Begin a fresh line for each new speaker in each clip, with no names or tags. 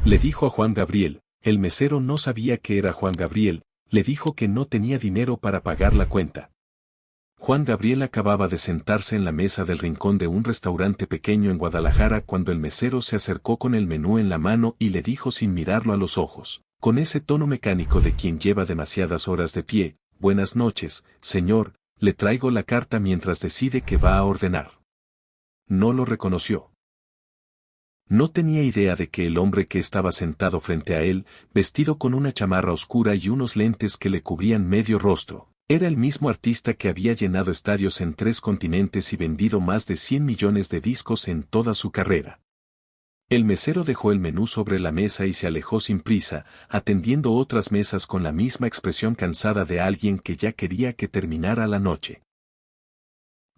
le dijo a Juan Gabriel. El mesero no sabía que era Juan Gabriel, le dijo que no tenía dinero para pagar la cuenta. Juan Gabriel acababa de sentarse en la mesa del rincón de un restaurante pequeño en Guadalajara cuando el mesero se acercó con el menú en la mano y le dijo sin mirarlo a los ojos, con ese tono mecánico de quien lleva demasiadas horas de pie: «Buenas noches, señor, le traigo la carta», mientras decide que va a ordenar. No lo reconoció. No tenía idea de que el hombre que estaba sentado frente a él, vestido con una chamarra oscura y unos lentes que le cubrían medio rostro, era el mismo artista que había llenado estadios en 3 continentes y vendido más de 100 millones de discos en toda su carrera. El mesero dejó el menú sobre la mesa y se alejó sin prisa, atendiendo otras mesas con la misma expresión cansada de alguien que ya quería que terminara la noche.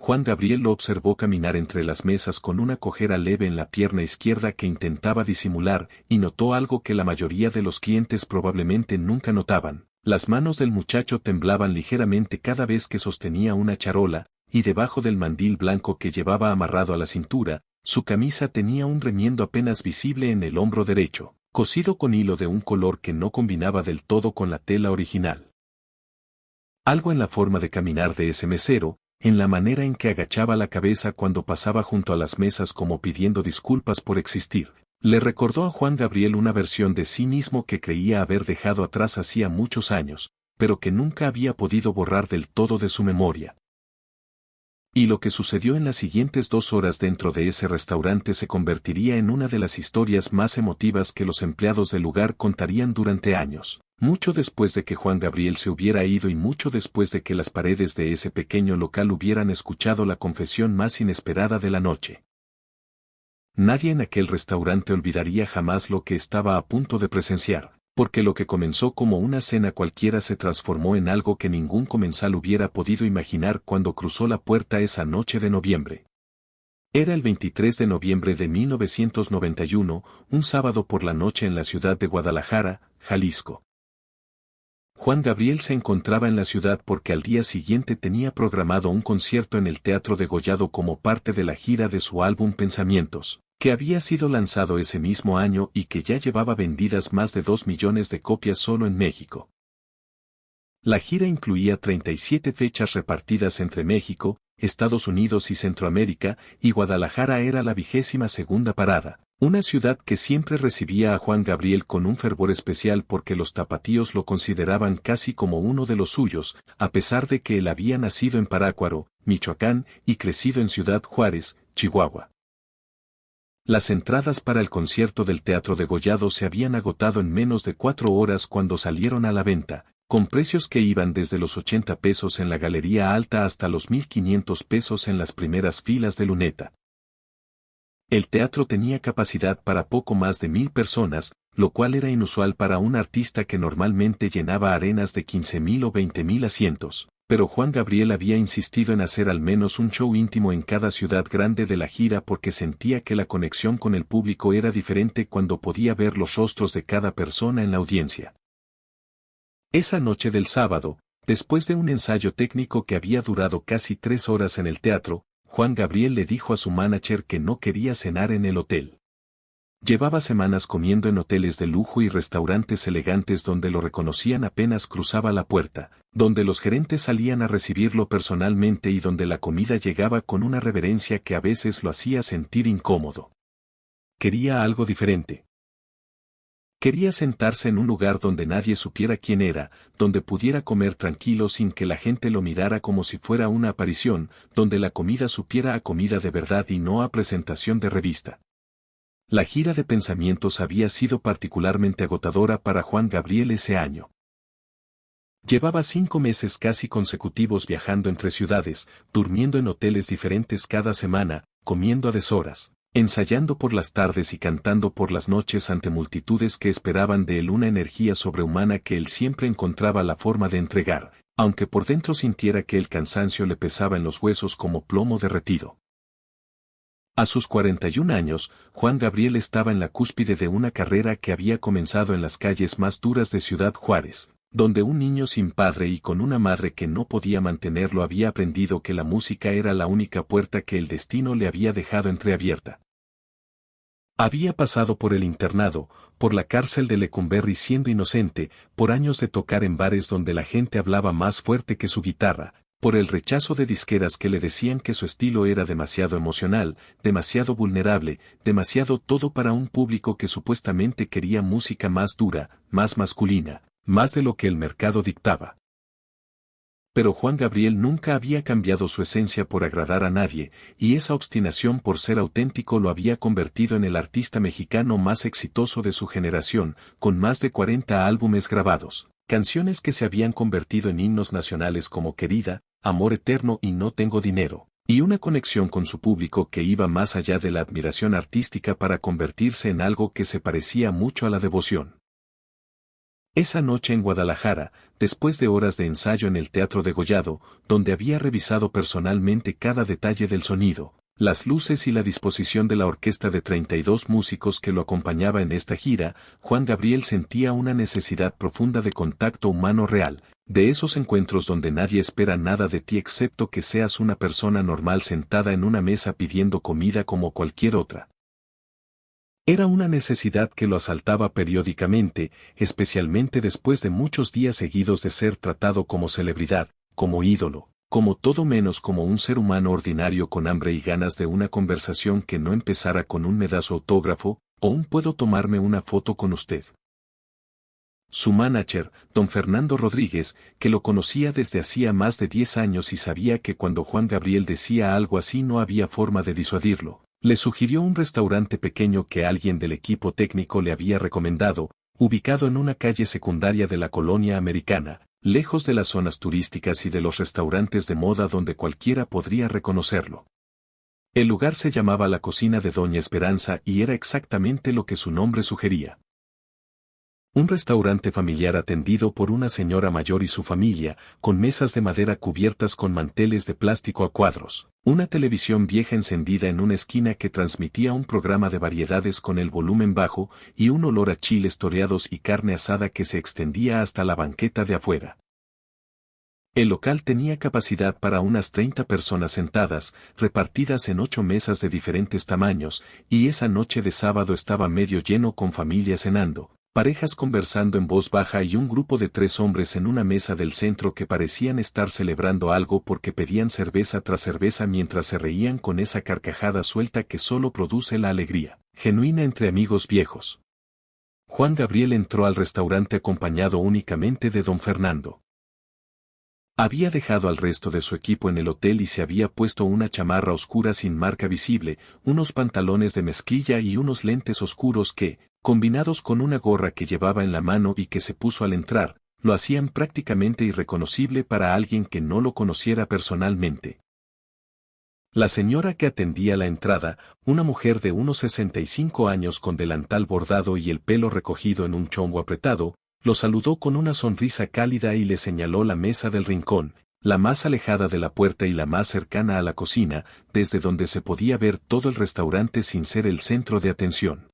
Juan Gabriel lo observó caminar entre las mesas con una cojera leve en la pierna izquierda que intentaba disimular, y notó algo que la mayoría de los clientes probablemente nunca notaban: las manos del muchacho temblaban ligeramente cada vez que sostenía una charola, y debajo del mandil blanco que llevaba amarrado a la cintura, su camisa tenía un remiendo apenas visible en el hombro derecho, cosido con hilo de un color que no combinaba del todo con la tela original. Algo en la forma de caminar de ese mesero, en la manera en que agachaba la cabeza cuando pasaba junto a las mesas como pidiendo disculpas por existir, le recordó a Juan Gabriel una versión de sí mismo que creía haber dejado atrás hacía muchos años, pero que nunca había podido borrar del todo de su memoria. Y lo que sucedió en las siguientes 2 horas dentro de ese restaurante se convertiría en una de las historias más emotivas que los empleados del lugar contarían durante años, mucho después de que Juan Gabriel se hubiera ido y mucho después de que las paredes de ese pequeño local hubieran escuchado la confesión más inesperada de la noche. Nadie en aquel restaurante olvidaría jamás lo que estaba a punto de presenciar, porque lo que comenzó como una cena cualquiera se transformó en algo que ningún comensal hubiera podido imaginar cuando cruzó la puerta esa noche de noviembre. Era el 23 de noviembre de 1991, un sábado por la noche en la ciudad de Guadalajara, Jalisco. Juan Gabriel se encontraba en la ciudad porque al día siguiente tenía programado un concierto en el Teatro Degollado como parte de la gira de su álbum Pensamientos, que había sido lanzado ese mismo año y que ya llevaba vendidas más de 2 millones de copias solo en México. La gira incluía 37 fechas repartidas entre México, Estados Unidos y Centroamérica, y Guadalajara era la 22ª parada, una ciudad que siempre recibía a Juan Gabriel con un fervor especial porque los tapatíos lo consideraban casi como uno de los suyos, a pesar de que él había nacido en Parácuaro, Michoacán, y crecido en Ciudad Juárez, Chihuahua. Las entradas para el concierto del Teatro Degollado se habían agotado en menos de 4 horas cuando salieron a la venta, con precios que iban desde los 80 pesos en la galería alta hasta los 1,500 pesos en las primeras filas de luneta. El teatro tenía capacidad para poco más de 1,000 personas, lo cual era inusual para un artista que normalmente llenaba arenas de 15,000 o 20,000 asientos, pero Juan Gabriel había insistido en hacer al menos un show íntimo en cada ciudad grande de la gira porque sentía que la conexión con el público era diferente cuando podía ver los rostros de cada persona en la audiencia. Esa noche del sábado, después de un ensayo técnico que había durado casi 3 horas en el teatro, Juan Gabriel le dijo a su manager que no quería cenar en el hotel. Llevaba semanas comiendo en hoteles de lujo y restaurantes elegantes donde lo reconocían apenas cruzaba la puerta, donde los gerentes salían a recibirlo personalmente y donde la comida llegaba con una reverencia que a veces lo hacía sentir incómodo. Quería algo diferente. Quería sentarse en un lugar donde nadie supiera quién era, donde pudiera comer tranquilo sin que la gente lo mirara como si fuera una aparición, donde la comida supiera a comida de verdad y no a presentación de revista. La gira de Pensamientos había sido particularmente agotadora para Juan Gabriel ese año. Llevaba 5 meses casi consecutivos viajando entre ciudades, durmiendo en hoteles diferentes cada semana, comiendo a deshoras, ensayando por las tardes y cantando por las noches ante multitudes que esperaban de él una energía sobrehumana que él siempre encontraba la forma de entregar, aunque por dentro sintiera que el cansancio le pesaba en los huesos como plomo derretido. A sus 41 años, Juan Gabriel estaba en la cúspide de una carrera que había comenzado en las calles más duras de Ciudad Juárez, donde un niño sin padre y con una madre que no podía mantenerlo había aprendido que la música era la única puerta que el destino le había dejado entreabierta. Había pasado por el internado, por la cárcel de Lecumberri siendo inocente, por años de tocar en bares donde la gente hablaba más fuerte que su guitarra, por el rechazo de disqueras que le decían que su estilo era demasiado emocional, demasiado vulnerable, demasiado todo para un público que supuestamente quería música más dura, más masculina, más de lo que el mercado dictaba. Pero Juan Gabriel nunca había cambiado su esencia por agradar a nadie, y esa obstinación por ser auténtico lo había convertido en el artista mexicano más exitoso de su generación, con más de 40 álbumes grabados, canciones que se habían convertido en himnos nacionales como Querida, Amor Eterno y No Tengo Dinero, y una conexión con su público que iba más allá de la admiración artística para convertirse en algo que se parecía mucho a la devoción. Esa noche en Guadalajara, después de horas de ensayo en el Teatro Degollado, donde había revisado personalmente cada detalle del sonido, las luces y la disposición de la orquesta de 32 músicos que lo acompañaba en esta gira, Juan Gabriel sentía una necesidad profunda de contacto humano real, de esos encuentros donde nadie espera nada de ti excepto que seas una persona normal sentada en una mesa pidiendo comida como cualquier otra. Era una necesidad que lo asaltaba periódicamente, especialmente después de muchos días seguidos de ser tratado como celebridad, como ídolo, como todo menos como un ser humano ordinario con hambre y ganas de una conversación que no empezara con un "me da su autógrafo" o un "puedo tomarme una foto con usted". Su manager, don Fernando Rodríguez, que lo conocía desde hacía más de 10 años y sabía que cuando Juan Gabriel decía algo así no había forma de disuadirlo, le sugirió un restaurante pequeño que alguien del equipo técnico le había recomendado, ubicado en una calle secundaria de la colonia americana, lejos de las zonas turísticas y de los restaurantes de moda donde cualquiera podría reconocerlo. El lugar se llamaba La Cocina de Doña Esperanza y era exactamente lo que su nombre sugería. Un restaurante familiar atendido por una señora mayor y su familia, con mesas de madera cubiertas con manteles de plástico a cuadros, una televisión vieja encendida en una esquina que transmitía un programa de variedades con el volumen bajo y un olor a chiles toreados y carne asada que se extendía hasta la banqueta de afuera. El local tenía capacidad para unas 30 personas sentadas, repartidas en 8 mesas de diferentes tamaños, y esa noche de sábado estaba medio lleno con familias cenando, parejas conversando en voz baja y un grupo de 3 hombres en una mesa del centro que parecían estar celebrando algo porque pedían cerveza tras cerveza mientras se reían con esa carcajada suelta que solo produce la alegría, genuina entre amigos viejos. Juan Gabriel entró al restaurante acompañado únicamente de don Fernando. Había dejado al resto de su equipo en el hotel y se había puesto una chamarra oscura sin marca visible, unos pantalones de mezclilla y unos lentes oscuros que, combinados con una gorra que llevaba en la mano y que se puso al entrar, lo hacían prácticamente irreconocible para alguien que no lo conociera personalmente. La señora que atendía la entrada, una mujer de unos 65 años con delantal bordado y el pelo recogido en un chongo apretado, lo saludó con una sonrisa cálida y le señaló la mesa del rincón, la más alejada de la puerta y la más cercana a la cocina, desde donde se podía ver todo el restaurante sin ser el centro de atención.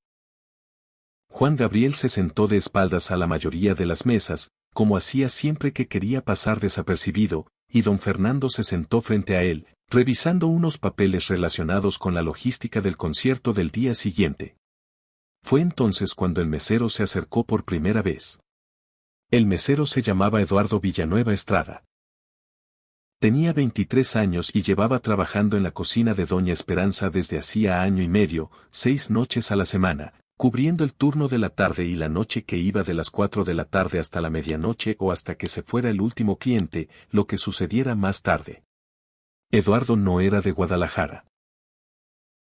Juan Gabriel se sentó de espaldas a la mayoría de las mesas, como hacía siempre que quería pasar desapercibido, y don Fernando se sentó frente a él, revisando unos papeles relacionados con la logística del concierto del día siguiente. Fue entonces cuando el mesero se acercó por primera vez. El mesero se llamaba Eduardo Villanueva Estrada. Tenía 23 años y llevaba trabajando en la cocina de Doña Esperanza desde hacía año y medio, 6 noches a la semana, cubriendo el turno de la tarde y la noche que iba de las 4 de la tarde hasta la medianoche o hasta que se fuera el último cliente, lo que sucediera más tarde. Eduardo no era de Guadalajara.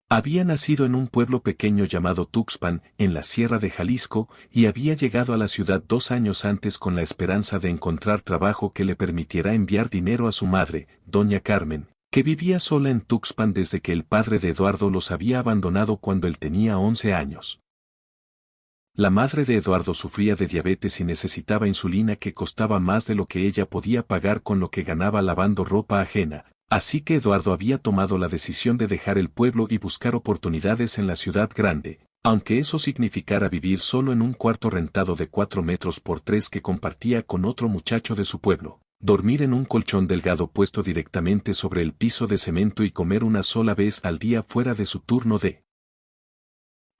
Había nacido en un pueblo pequeño llamado Tuxpan, en la Sierra de Jalisco, y había llegado a la ciudad 2 años antes con la esperanza de encontrar trabajo que le permitiera enviar dinero a su madre, doña Carmen, que vivía sola en Tuxpan desde que el padre de Eduardo los había abandonado cuando él tenía 11 años. La madre de Eduardo sufría de diabetes y necesitaba insulina que costaba más de lo que ella podía pagar con lo que ganaba lavando ropa ajena. Así que Eduardo había tomado la decisión de dejar el pueblo y buscar oportunidades en la ciudad grande, aunque eso significara vivir solo en un cuarto rentado de 4 metros por 3 que compartía con otro muchacho de su pueblo, dormir en un colchón delgado puesto directamente sobre el piso de cemento y comer una sola vez al día fuera de su turno de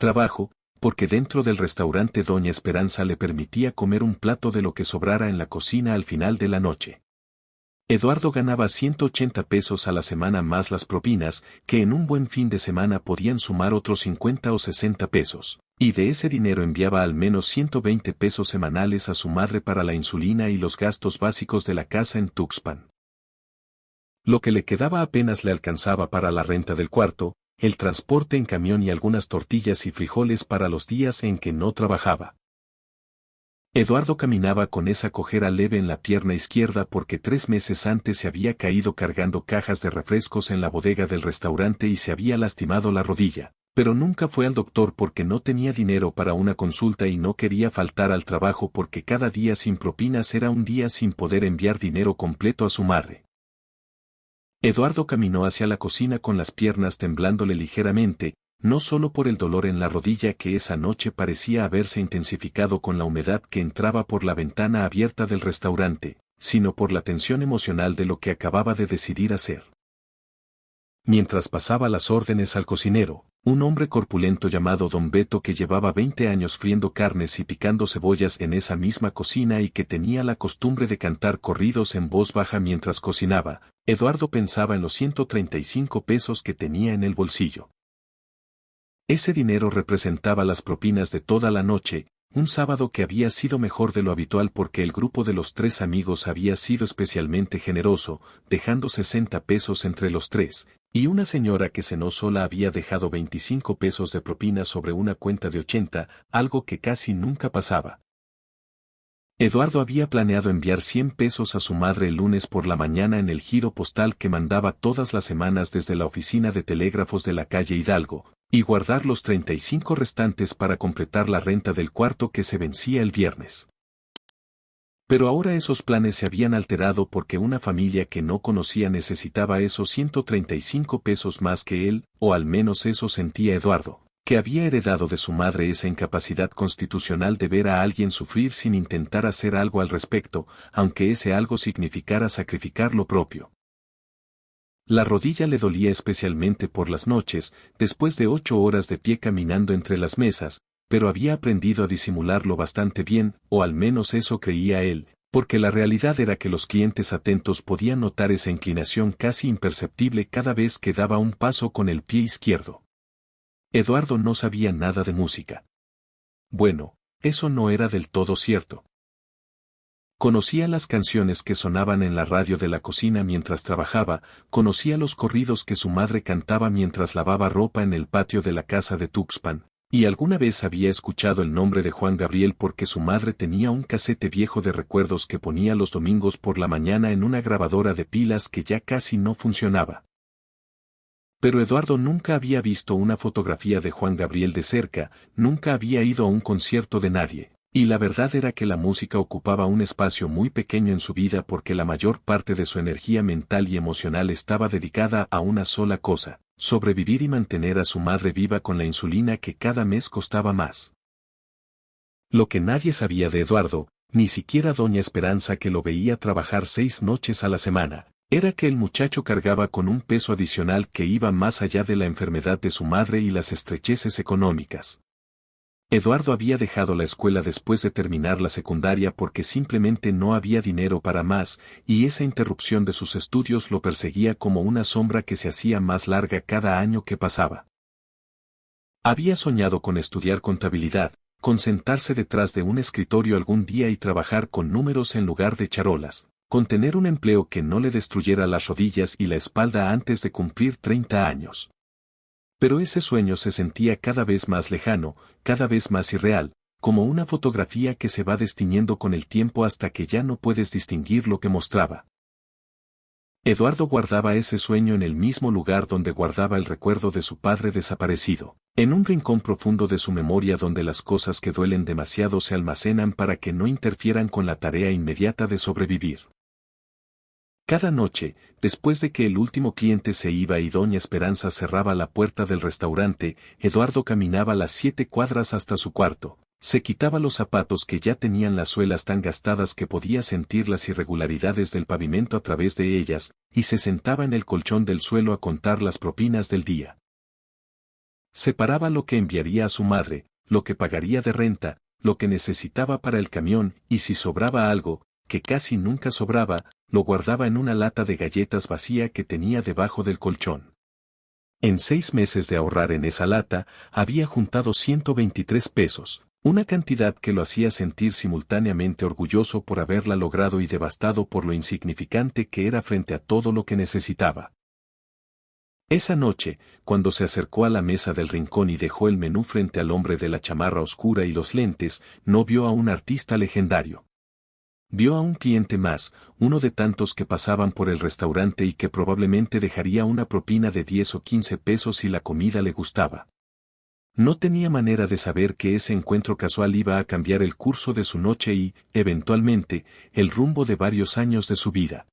trabajo, porque dentro del restaurante Doña Esperanza le permitía comer un plato de lo que sobrara en la cocina al final de la noche. Eduardo ganaba 180 pesos a la semana más las propinas, que en un buen fin de semana podían sumar otros 50 o 60 pesos, y de ese dinero enviaba al menos 120 pesos semanales a su madre para la insulina y los gastos básicos de la casa en Tuxpan. Lo que le quedaba apenas le alcanzaba para la renta del cuarto, el transporte en camión y algunas tortillas y frijoles para los días en que no trabajaba. Eduardo caminaba con esa cojera leve en la pierna izquierda porque 3 meses antes se había caído cargando cajas de refrescos en la bodega del restaurante y se había lastimado la rodilla, pero nunca fue al doctor porque no tenía dinero para una consulta y no quería faltar al trabajo porque cada día sin propinas era un día sin poder enviar dinero completo a su madre. Eduardo caminó hacia la cocina con las piernas temblándole ligeramente, no solo por el dolor en la rodilla que esa noche parecía haberse intensificado con la humedad que entraba por la ventana abierta del restaurante, sino por la tensión emocional de lo que acababa de decidir hacer. Mientras pasaba las órdenes al cocinero, un hombre corpulento llamado Don Beto que llevaba 20 años friendo carnes y picando cebollas en esa misma cocina y que tenía la costumbre de cantar corridos en voz baja mientras cocinaba, Eduardo pensaba en los 135 pesos que tenía en el bolsillo. Ese dinero representaba las propinas de toda la noche, un sábado que había sido mejor de lo habitual porque el grupo de los 3 amigos había sido especialmente generoso, dejando 60 pesos entre los 3, y una señora que cenó sola había dejado 25 pesos de propina sobre una cuenta de 80, algo que casi nunca pasaba. Eduardo había planeado enviar 100 pesos a su madre el lunes por la mañana en el giro postal que mandaba todas las semanas desde la oficina de telégrafos de la calle Hidalgo, y guardar los 35 restantes para completar la renta del cuarto que se vencía el viernes. Pero ahora esos planes se habían alterado porque una familia que no conocía necesitaba esos 135 pesos más que él, o al menos eso sentía Eduardo, que había heredado de su madre esa incapacidad constitucional de ver a alguien sufrir sin intentar hacer algo al respecto, aunque ese algo significara sacrificar lo propio. La rodilla le dolía especialmente por las noches, después de 8 horas de pie caminando entre las mesas, pero había aprendido a disimularlo bastante bien, o al menos eso creía él, porque la realidad era que los clientes atentos podían notar esa inclinación casi imperceptible cada vez que daba un paso con el pie izquierdo. Eduardo no sabía nada de música. Bueno, eso no era del todo cierto. Conocía las canciones que sonaban en la radio de la cocina mientras trabajaba, conocía los corridos que su madre cantaba mientras lavaba ropa en el patio de la casa de Tuxpan, y alguna vez había escuchado el nombre de Juan Gabriel porque su madre tenía un casete viejo de recuerdos que ponía los domingos por la mañana en una grabadora de pilas que ya casi no funcionaba. Pero Eduardo nunca había visto una fotografía de Juan Gabriel de cerca, nunca había ido a un concierto de nadie. Y la verdad era que la música ocupaba un espacio muy pequeño en su vida porque la mayor parte de su energía mental y emocional estaba dedicada a una sola cosa, sobrevivir y mantener a su madre viva con la insulina que cada mes costaba más. Lo que nadie sabía de Eduardo, ni siquiera Doña Esperanza que lo veía trabajar 6 noches a la semana, era que el muchacho cargaba con un peso adicional que iba más allá de la enfermedad de su madre y las estrecheces económicas. Eduardo había dejado la escuela después de terminar la secundaria porque simplemente no había dinero para más, y esa interrupción de sus estudios lo perseguía como una sombra que se hacía más larga cada año que pasaba. Había soñado con estudiar contabilidad, con sentarse detrás de un escritorio algún día y trabajar con números en lugar de charolas, con tener un empleo que no le destruyera las rodillas y la espalda antes de cumplir 30 años. Pero ese sueño se sentía cada vez más lejano, cada vez más irreal, como una fotografía que se va destiñendo con el tiempo hasta que ya no puedes distinguir lo que mostraba. Eduardo guardaba ese sueño en el mismo lugar donde guardaba el recuerdo de su padre desaparecido, en un rincón profundo de su memoria donde las cosas que duelen demasiado se almacenan para que no interfieran con la tarea inmediata de sobrevivir. Cada noche, después de que el último cliente se iba y Doña Esperanza cerraba la puerta del restaurante, Eduardo caminaba las 7 cuadras hasta su cuarto, se quitaba los zapatos que ya tenían las suelas tan gastadas que podía sentir las irregularidades del pavimento a través de ellas, y se sentaba en el colchón del suelo a contar las propinas del día. Separaba lo que enviaría a su madre, lo que pagaría de renta, lo que necesitaba para el camión, y si sobraba algo, que casi nunca sobraba, lo guardaba en una lata de galletas vacía que tenía debajo del colchón. En 6 meses de ahorrar en esa lata, había juntado 123 pesos, una cantidad que lo hacía sentir simultáneamente orgulloso por haberla logrado y devastado por lo insignificante que era frente a todo lo que necesitaba. Esa noche, cuando se acercó a la mesa del rincón y dejó el menú frente al hombre de la chamarra oscura y los lentes, no vio a un artista legendario. Vio a un cliente más, uno de tantos que pasaban por el restaurante y que probablemente dejaría una propina de 10 o 15 pesos si la comida le gustaba. No tenía manera de saber que ese encuentro casual iba a cambiar el curso de su noche y, eventualmente, el rumbo de varios años de su vida.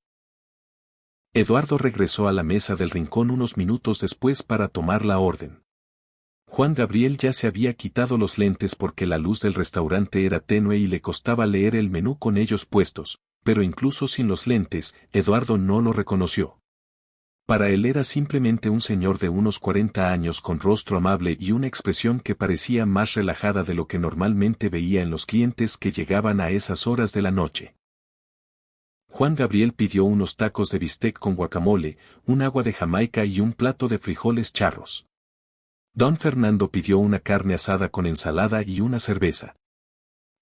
Eduardo regresó a la mesa del rincón unos minutos después para tomar la orden. Juan Gabriel ya se había quitado los lentes porque la luz del restaurante era tenue y le costaba leer el menú con ellos puestos, pero incluso sin los lentes, Eduardo no lo reconoció. Para él era simplemente un señor de unos 40 años con rostro amable y una expresión que parecía más relajada de lo que normalmente veía en los clientes que llegaban a esas horas de la noche. Juan Gabriel pidió unos tacos de bistec con guacamole, un agua de Jamaica y un plato de frijoles charros. Don Fernando pidió una carne asada con ensalada y una cerveza.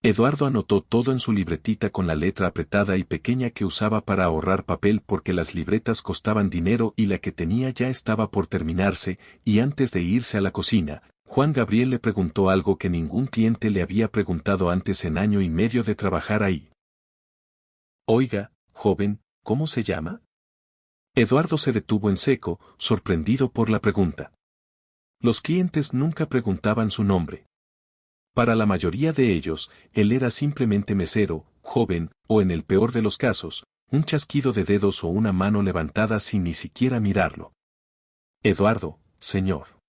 Eduardo anotó todo en su libretita con la letra apretada y pequeña que usaba para ahorrar papel porque las libretas costaban dinero y la que tenía ya estaba por terminarse, y antes de irse a la cocina, Juan Gabriel le preguntó algo que ningún cliente le había preguntado antes en año y medio de trabajar ahí. Oiga, joven, ¿cómo se llama? Eduardo se detuvo en seco, sorprendido por la pregunta. Los clientes nunca preguntaban su nombre. Para la mayoría de ellos, él era simplemente mesero, joven, o en el peor de los casos, un chasquido de dedos o una mano levantada sin ni siquiera mirarlo. Eduardo, señor.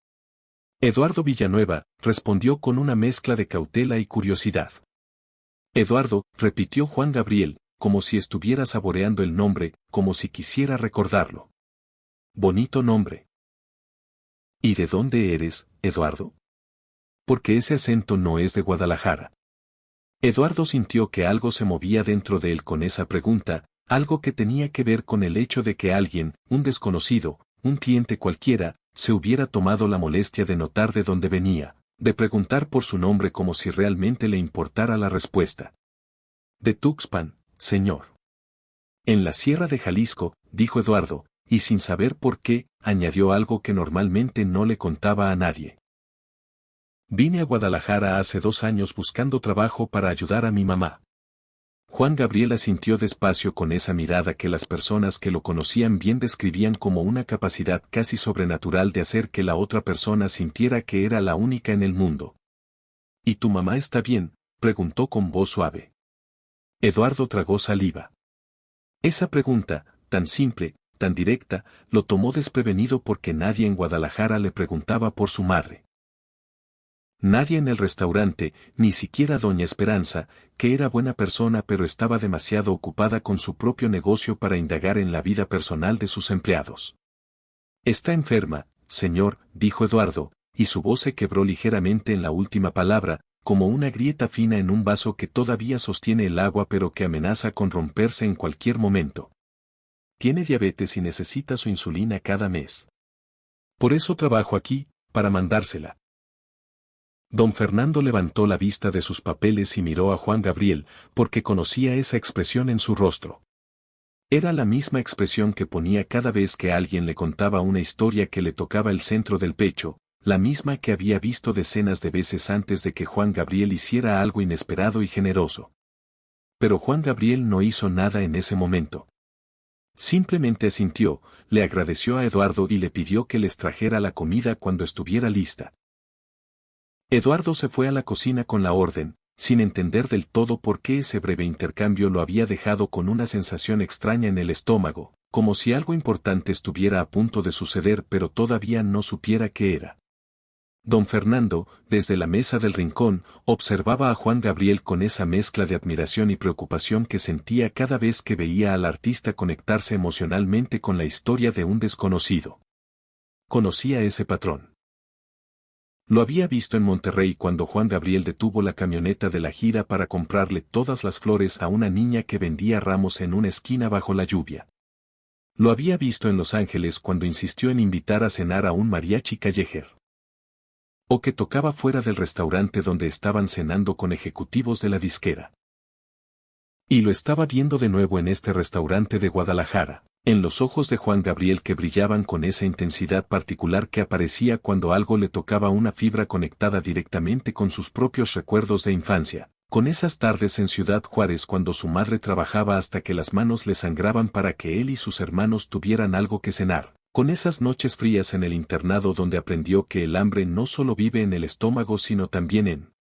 Eduardo Villanueva, respondió con una mezcla de cautela y curiosidad. Eduardo, repitió Juan Gabriel, como si estuviera saboreando el nombre, como si quisiera recordarlo. Bonito nombre. ¿Y de dónde eres, Eduardo? Porque ese acento no es de Guadalajara. Eduardo sintió que algo se movía dentro de él con esa pregunta, algo que tenía que ver con el hecho de que alguien, un desconocido, un cliente cualquiera, se hubiera tomado la molestia de notar de dónde venía, de preguntar por su nombre como si realmente le importara la respuesta. De Tuxpan, señor. En la Sierra de Jalisco, dijo Eduardo, y sin saber por qué, añadió algo que normalmente no le contaba a nadie. Vine a Guadalajara hace 2 años buscando trabajo para ayudar a mi mamá. Juan Gabriel asintió despacio con esa mirada que las personas que lo conocían bien describían como una capacidad casi sobrenatural de hacer que la otra persona sintiera que era la única en el mundo. ¿Y tu mamá está bien?, preguntó con voz suave. Eduardo tragó saliva. Esa pregunta, tan simple, tan directa, lo tomó desprevenido porque nadie en Guadalajara le preguntaba por su madre. Nadie en el restaurante, ni siquiera doña Esperanza, que era buena persona pero estaba demasiado ocupada con su propio negocio para indagar en la vida personal de sus empleados. Está enferma, señor, dijo Eduardo, y su voz se quebró ligeramente en la última palabra, como una grieta fina en un vaso que todavía sostiene el agua pero que amenaza con romperse en cualquier momento. Tiene diabetes y necesita su insulina cada mes. Por eso trabajo aquí, para mandársela. Don Fernando levantó la vista de sus papeles y miró a Juan Gabriel, porque conocía esa expresión en su rostro. Era la misma expresión que ponía cada vez que alguien le contaba una historia que le tocaba el centro del pecho, la misma que había visto decenas de veces antes de que Juan Gabriel hiciera algo inesperado y generoso. Pero Juan Gabriel no hizo nada en ese momento. Simplemente asintió, le agradeció a Eduardo y le pidió que les trajera la comida cuando estuviera lista. Eduardo se fue a la cocina con la orden, sin entender del todo por qué ese breve intercambio lo había dejado con una sensación extraña en el estómago, como si algo importante estuviera a punto de suceder pero todavía no supiera qué era. Don Fernando, desde la mesa del rincón, observaba a Juan Gabriel con esa mezcla de admiración y preocupación que sentía cada vez que veía al artista conectarse emocionalmente con la historia de un desconocido. Conocía ese patrón. Lo había visto en Monterrey cuando Juan Gabriel detuvo la camioneta de la gira para comprarle todas las flores a una niña que vendía ramos en una esquina bajo la lluvia. Lo había visto en Los Ángeles cuando insistió en invitar a cenar a un mariachi callejero. O que tocaba fuera del restaurante donde estaban cenando con ejecutivos de la disquera. Y lo estaba viendo de nuevo en este restaurante de Guadalajara, en los ojos de Juan Gabriel que brillaban con esa intensidad particular que aparecía cuando algo le tocaba una fibra conectada directamente con sus propios recuerdos de infancia, con esas tardes en Ciudad Juárez cuando su madre trabajaba hasta que las manos le sangraban para que él y sus hermanos tuvieran algo que cenar, con esas noches frías en el internado donde aprendió que el hambre no solo vive en el estómago sino también en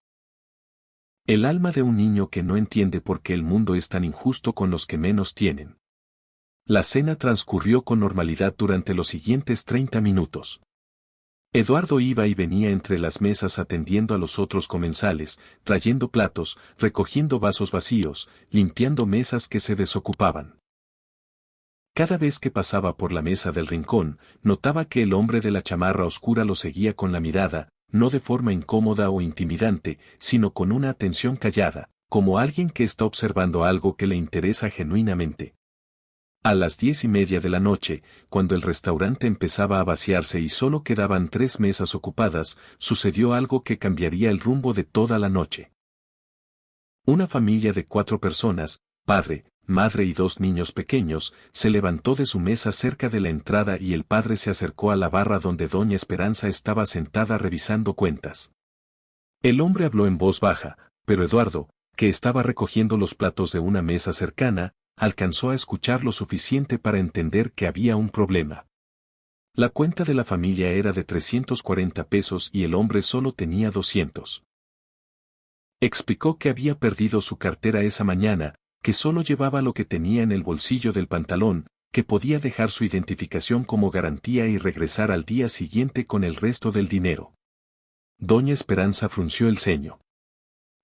el alma de un niño que no entiende por qué el mundo es tan injusto con los que menos tienen. La cena transcurrió con normalidad durante los siguientes 30 minutos. Eduardo iba y venía entre las mesas atendiendo a los otros comensales, trayendo platos, recogiendo vasos vacíos, limpiando mesas que se desocupaban. Cada vez que pasaba por la mesa del rincón, notaba que el hombre de la chamarra oscura lo seguía con la mirada, no de forma incómoda o intimidante, sino con una atención callada, como alguien que está observando algo que le interesa genuinamente. A las 10:30 de la noche, cuando el restaurante empezaba a vaciarse y solo quedaban 3 mesas ocupadas, sucedió algo que cambiaría el rumbo de toda la noche. Una familia de 4 personas, padre, madre y 2 niños pequeños, se levantó de su mesa cerca de la entrada y el padre se acercó a la barra donde doña Esperanza estaba sentada revisando cuentas. El hombre habló en voz baja, pero Eduardo, que estaba recogiendo los platos de una mesa cercana, alcanzó a escuchar lo suficiente para entender que había un problema. La cuenta de la familia era de 340 pesos y el hombre solo tenía 200. Explicó que había perdido su cartera esa mañana, que solo llevaba lo que tenía en el bolsillo del pantalón, que podía dejar su identificación como garantía y regresar al día siguiente con el resto del dinero. Doña Esperanza frunció el ceño.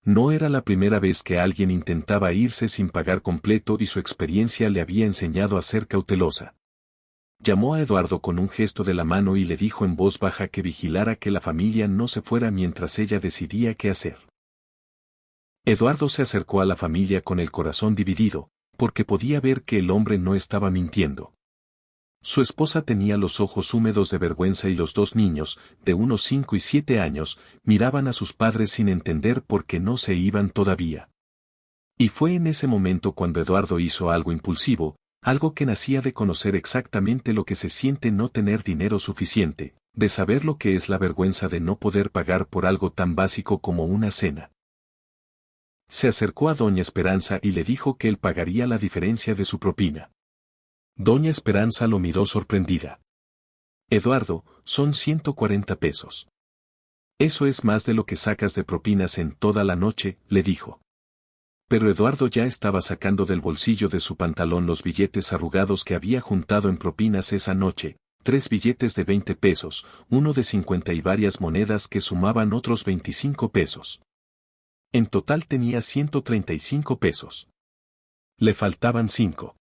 No era la primera vez que alguien intentaba irse sin pagar completo y su experiencia le había enseñado a ser cautelosa. Llamó a Eduardo con un gesto de la mano y le dijo en voz baja que vigilara que la familia no se fuera mientras ella decidía qué hacer. Eduardo se acercó a la familia con el corazón dividido, porque podía ver que el hombre no estaba mintiendo. Su esposa tenía los ojos húmedos de vergüenza y los 2 niños, de unos 5 y 7 años, miraban a sus padres sin entender por qué no se iban todavía. Y fue en ese momento cuando Eduardo hizo algo impulsivo, algo que nacía de conocer exactamente lo que se siente no tener dinero suficiente, de saber lo que es la vergüenza de no poder pagar por algo tan básico como una cena. Se acercó a doña Esperanza y le dijo que él pagaría la diferencia de su propina. Doña Esperanza lo miró sorprendida. Eduardo, son 140 pesos. Eso es más de lo que sacas de propinas en toda la noche, le dijo. Pero Eduardo ya estaba sacando del bolsillo de su pantalón los billetes arrugados que había juntado en propinas esa noche, 3 billetes de 20 pesos, uno de 50 y varias monedas que sumaban otros 25 pesos. En total tenía 135 pesos. Le faltaban 5.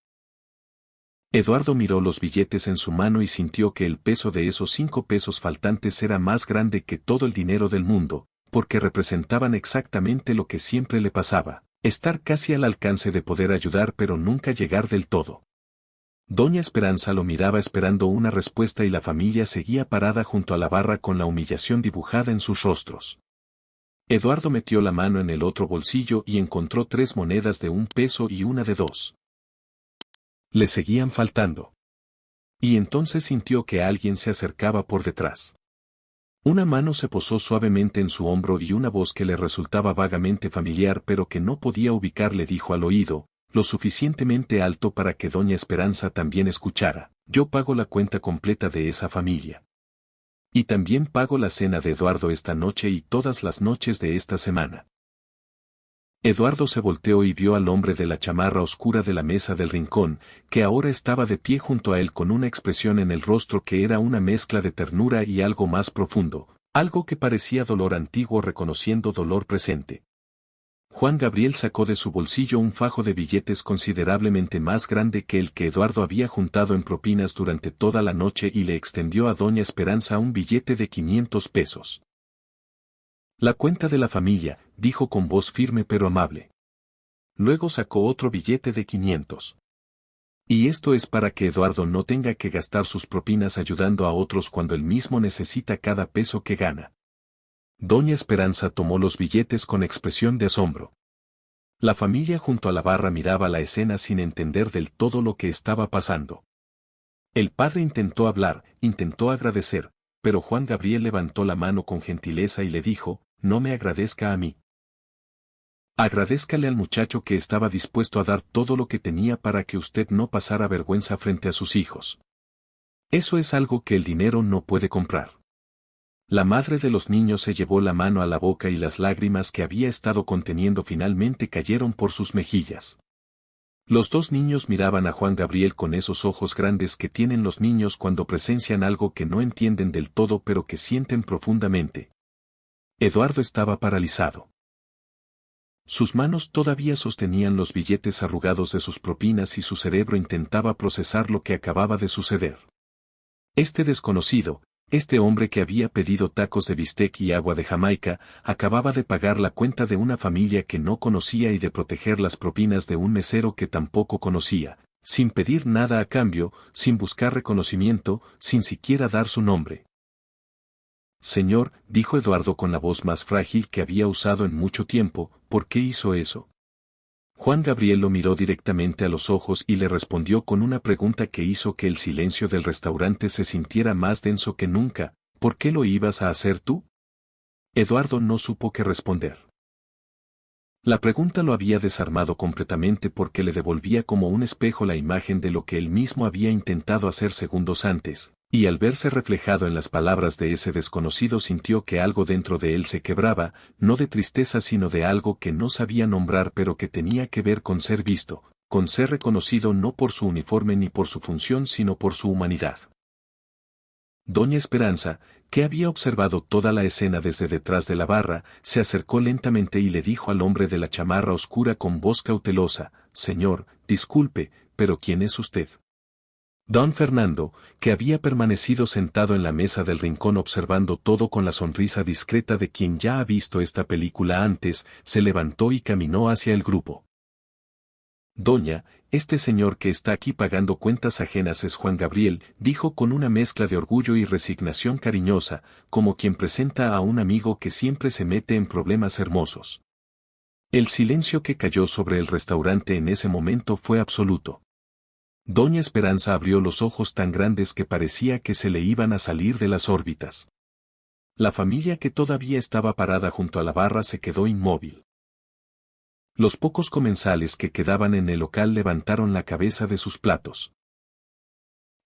Eduardo miró los billetes en su mano y sintió que el peso de esos 5 pesos faltantes era más grande que todo el dinero del mundo, porque representaban exactamente lo que siempre le pasaba, estar casi al alcance de poder ayudar pero nunca llegar del todo. Doña Esperanza lo miraba esperando una respuesta y la familia seguía parada junto a la barra con la humillación dibujada en sus rostros. Eduardo metió la mano en el otro bolsillo y encontró 3 monedas de 1 peso y una de 2. Le seguían faltando. Y entonces sintió que alguien se acercaba por detrás. Una mano se posó suavemente en su hombro y una voz que le resultaba vagamente familiar pero que no podía ubicar le dijo al oído, lo suficientemente alto para que doña Esperanza también escuchara: yo pago la cuenta completa de esa familia. Y también pago la cena de Eduardo esta noche y todas las noches de esta semana. Eduardo se volteó y vio al hombre de la chamarra oscura de la mesa del rincón, que ahora estaba de pie junto a él con una expresión en el rostro que era una mezcla de ternura y algo más profundo, algo que parecía dolor antiguo reconociendo dolor presente. Juan Gabriel sacó de su bolsillo un fajo de billetes considerablemente más grande que el que Eduardo había juntado en propinas durante toda la noche y le extendió a doña Esperanza un billete de 500 pesos. La cuenta de la familia, dijo con voz firme pero amable. Luego sacó otro billete de 500. Y esto es para que Eduardo no tenga que gastar sus propinas ayudando a otros cuando él mismo necesita cada peso que gana. Doña Esperanza tomó los billetes con expresión de asombro. La familia junto a la barra miraba la escena sin entender del todo lo que estaba pasando. El padre intentó hablar, intentó agradecer, pero Juan Gabriel levantó la mano con gentileza y le dijo, no me agradezca a mí. Agradézcale al muchacho que estaba dispuesto a dar todo lo que tenía para que usted no pasara vergüenza frente a sus hijos. Eso es algo que el dinero no puede comprar. La madre de los niños se llevó la mano a la boca y las lágrimas que había estado conteniendo finalmente cayeron por sus mejillas. Los dos niños miraban a Juan Gabriel con esos ojos grandes que tienen los niños cuando presencian algo que no entienden del todo pero que sienten profundamente. Eduardo estaba paralizado. Sus manos todavía sostenían los billetes arrugados de sus propinas y su cerebro intentaba procesar lo que acababa de suceder. Este desconocido, este hombre que había pedido tacos de bistec y agua de Jamaica, acababa de pagar la cuenta de una familia que no conocía y de proteger las propinas de un mesero que tampoco conocía, sin pedir nada a cambio, sin buscar reconocimiento, sin siquiera dar su nombre. Señor, dijo Eduardo con la voz más frágil que había usado en mucho tiempo, ¿por qué hizo eso? Juan Gabriel lo miró directamente a los ojos y le respondió con una pregunta que hizo que el silencio del restaurante se sintiera más denso que nunca, ¿por qué lo ibas a hacer tú? Eduardo no supo qué responder. La pregunta lo había desarmado completamente porque le devolvía como un espejo la imagen de lo que él mismo había intentado hacer segundos antes, y al verse reflejado en las palabras de ese desconocido sintió que algo dentro de él se quebraba, no de tristeza sino de algo que no sabía nombrar pero que tenía que ver con ser visto, con ser reconocido no por su uniforme ni por su función sino por su humanidad. Doña Esperanza, que había observado toda la escena desde detrás de la barra, se acercó lentamente y le dijo al hombre de la chamarra oscura con voz cautelosa, «Señor, disculpe, pero ¿quién es usted?» Don Fernando, que había permanecido sentado en la mesa del rincón observando todo con la sonrisa discreta de quien ya ha visto esta película antes, se levantó y caminó hacia el grupo. «Doña, este señor que está aquí pagando cuentas ajenas es Juan Gabriel», dijo con una mezcla de orgullo y resignación cariñosa, como quien presenta a un amigo que siempre se mete en problemas hermosos. El silencio que cayó sobre el restaurante en ese momento fue absoluto. Doña Esperanza abrió los ojos tan grandes que parecía que se le iban a salir de las órbitas. La familia que todavía estaba parada junto a la barra se quedó inmóvil. Los pocos comensales que quedaban en el local levantaron la cabeza de sus platos.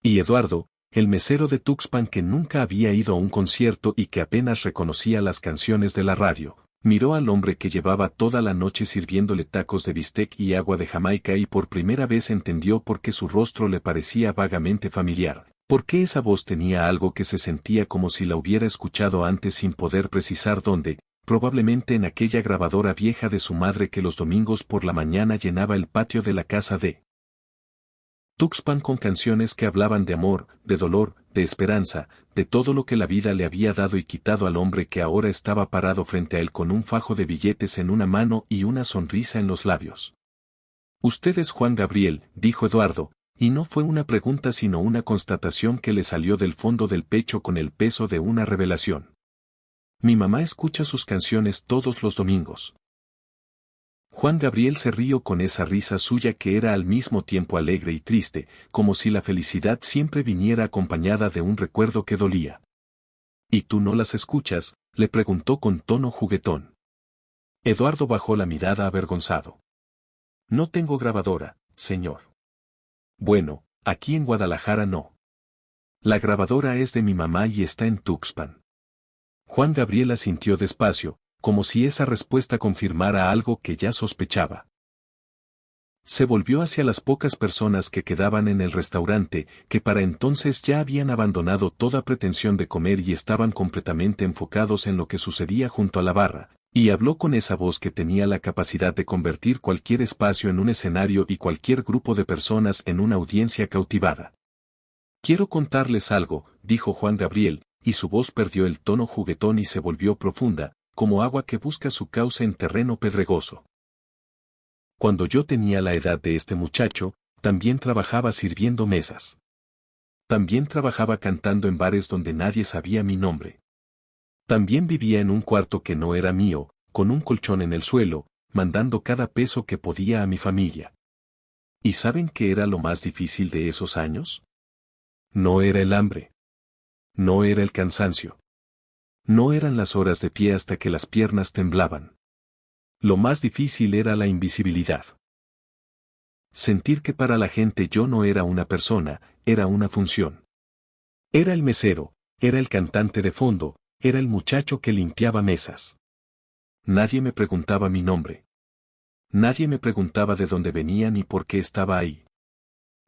Y Eduardo, el mesero de Tuxpan que nunca había ido a un concierto y que apenas reconocía las canciones de la radio, miró al hombre que llevaba toda la noche sirviéndole tacos de bistec y agua de Jamaica y por primera vez entendió por qué su rostro le parecía vagamente familiar, por qué esa voz tenía algo que se sentía como si la hubiera escuchado antes sin poder precisar dónde, probablemente en aquella grabadora vieja de su madre que los domingos por la mañana llenaba el patio de la casa de Tuxpan con canciones que hablaban de amor, de dolor, de esperanza, de todo lo que la vida le había dado y quitado al hombre que ahora estaba parado frente a él con un fajo de billetes en una mano y una sonrisa en los labios. «Usted es Juan Gabriel», dijo Eduardo, y no fue una pregunta sino una constatación que le salió del fondo del pecho con el peso de una revelación. «Mi mamá escucha sus canciones todos los domingos». Juan Gabriel se rió con esa risa suya que era al mismo tiempo alegre y triste, como si la felicidad siempre viniera acompañada de un recuerdo que dolía. «¿Y tú no las escuchas?», le preguntó con tono juguetón. Eduardo bajó la mirada avergonzado. «No tengo grabadora, señor». «Bueno, aquí en Guadalajara no. La grabadora es de mi mamá y está en Tuxpan». Juan Gabriel asintió despacio, como si esa respuesta confirmara algo que ya sospechaba. Se volvió hacia las pocas personas que quedaban en el restaurante, que para entonces ya habían abandonado toda pretensión de comer y estaban completamente enfocados en lo que sucedía junto a la barra, y habló con esa voz que tenía la capacidad de convertir cualquier espacio en un escenario y cualquier grupo de personas en una audiencia cautivada. «Quiero contarles algo», dijo Juan Gabriel, y su voz perdió el tono juguetón y se volvió profunda, como agua que busca su cauce en terreno pedregoso. Cuando yo tenía la edad de este muchacho, también trabajaba sirviendo mesas. También trabajaba cantando en bares donde nadie sabía mi nombre. También vivía en un cuarto que no era mío, con un colchón en el suelo, mandando cada peso que podía a mi familia. ¿Y saben qué era lo más difícil de esos años? No era el hambre. No era el cansancio. No eran las horas de pie hasta que las piernas temblaban. Lo más difícil era la invisibilidad. Sentir que para la gente yo no era una persona, era una función. Era el mesero, era el cantante de fondo, era el muchacho que limpiaba mesas. Nadie me preguntaba mi nombre. Nadie me preguntaba de dónde venía ni por qué estaba ahí.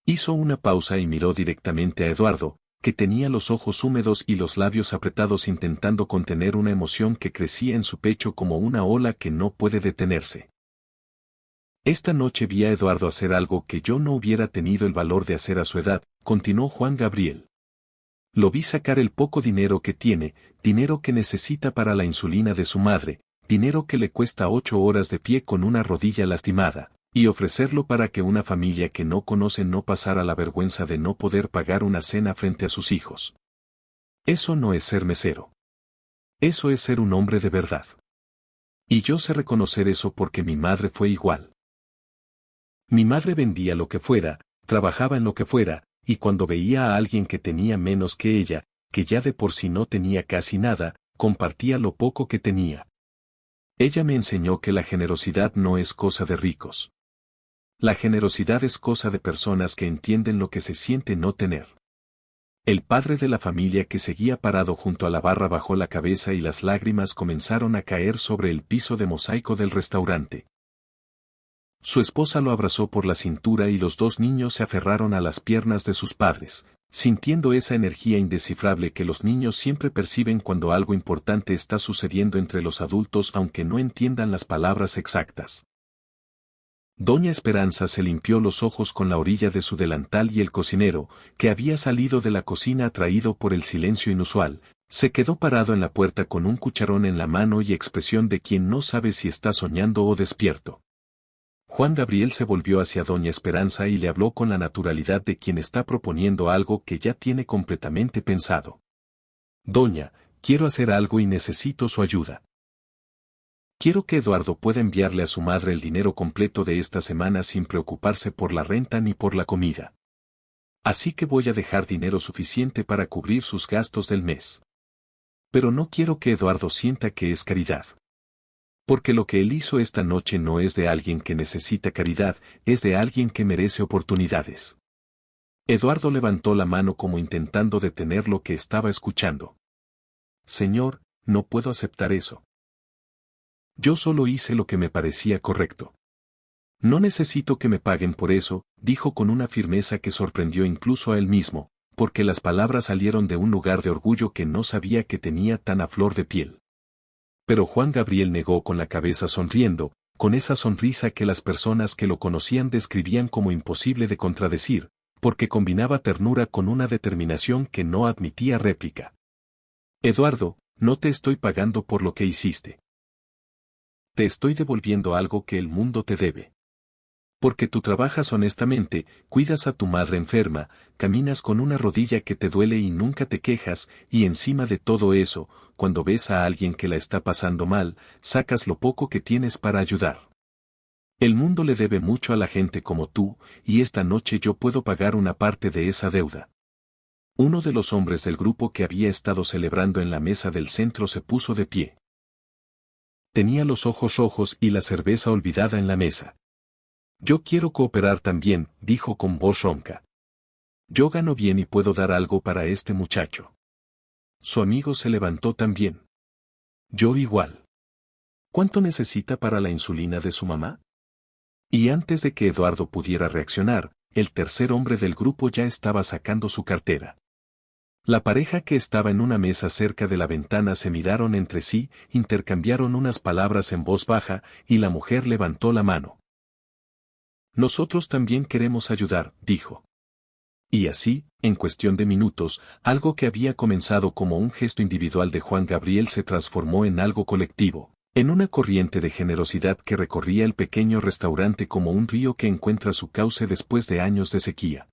Hizo una pausa y miró directamente a Eduardo, que tenía los ojos húmedos y los labios apretados intentando contener una emoción que crecía en su pecho como una ola que no puede detenerse. Esta noche vi a Eduardo hacer algo que yo no hubiera tenido el valor de hacer a su edad, continuó Juan Gabriel. Lo vi sacar el poco dinero que tiene, dinero que necesita para la insulina de su madre, dinero que le cuesta 8 horas de pie con una rodilla lastimada, y ofrecerlo para que una familia que no conoce no pasara la vergüenza de no poder pagar una cena frente a sus hijos. Eso no es ser mesero. Eso es ser un hombre de verdad. Y yo sé reconocer eso porque mi madre fue igual. Mi madre vendía lo que fuera, trabajaba en lo que fuera, y cuando veía a alguien que tenía menos que ella, que ya de por sí no tenía casi nada, compartía lo poco que tenía. Ella me enseñó que la generosidad no es cosa de ricos. La generosidad es cosa de personas que entienden lo que se siente no tener. El padre de la familia que seguía parado junto a la barra bajó la cabeza y las lágrimas comenzaron a caer sobre el piso de mosaico del restaurante. Su esposa lo abrazó por la cintura y los dos niños se aferraron a las piernas de sus padres, sintiendo esa energía indescifrable que los niños siempre perciben cuando algo importante está sucediendo entre los adultos aunque no entiendan las palabras exactas. Doña Esperanza se limpió los ojos con la orilla de su delantal y el cocinero, que había salido de la cocina atraído por el silencio inusual, se quedó parado en la puerta con un cucharón en la mano y expresión de quien no sabe si está soñando o despierto. Juan Gabriel se volvió hacia Doña Esperanza y le habló con la naturalidad de quien está proponiendo algo que ya tiene completamente pensado. Doña, quiero hacer algo y necesito su ayuda. Quiero que Eduardo pueda enviarle a su madre el dinero completo de esta semana sin preocuparse por la renta ni por la comida. Así que voy a dejar dinero suficiente para cubrir sus gastos del mes. Pero no quiero que Eduardo sienta que es caridad. Porque lo que él hizo esta noche no es de alguien que necesita caridad, es de alguien que merece oportunidades. Eduardo levantó la mano como intentando detener lo que estaba escuchando. Señor, no puedo aceptar eso. Yo solo hice lo que me parecía correcto. No necesito que me paguen por eso, dijo con una firmeza que sorprendió incluso a él mismo, porque las palabras salieron de un lugar de orgullo que no sabía que tenía tan a flor de piel. Pero Juan Gabriel negó con la cabeza sonriendo, con esa sonrisa que las personas que lo conocían describían como imposible de contradecir, porque combinaba ternura con una determinación que no admitía réplica. Eduardo, no te estoy pagando por lo que hiciste. Te estoy devolviendo algo que el mundo te debe. Porque tú trabajas honestamente, cuidas a tu madre enferma, caminas con una rodilla que te duele y nunca te quejas, y encima de todo eso, cuando ves a alguien que la está pasando mal, sacas lo poco que tienes para ayudar. El mundo le debe mucho a la gente como tú, y esta noche yo puedo pagar una parte de esa deuda. Uno de los hombres del grupo que había estado celebrando en la mesa del centro se puso de pie. Tenía los ojos rojos y la cerveza olvidada en la mesa. Yo quiero cooperar también, dijo con voz ronca. Yo gano bien y puedo dar algo para este muchacho. Su amigo se levantó también. Yo igual. ¿Cuánto necesita para la insulina de su mamá? Y antes de que Eduardo pudiera reaccionar, el tercer hombre del grupo ya estaba sacando su cartera. La pareja que estaba en una mesa cerca de la ventana se miraron entre sí, intercambiaron unas palabras en voz baja, y la mujer levantó la mano. Nosotros también queremos ayudar, dijo. Y así, en cuestión de minutos, algo que había comenzado como un gesto individual de Juan Gabriel se transformó en algo colectivo, en una corriente de generosidad que recorría el pequeño restaurante como un río que encuentra su cauce después de años de sequía.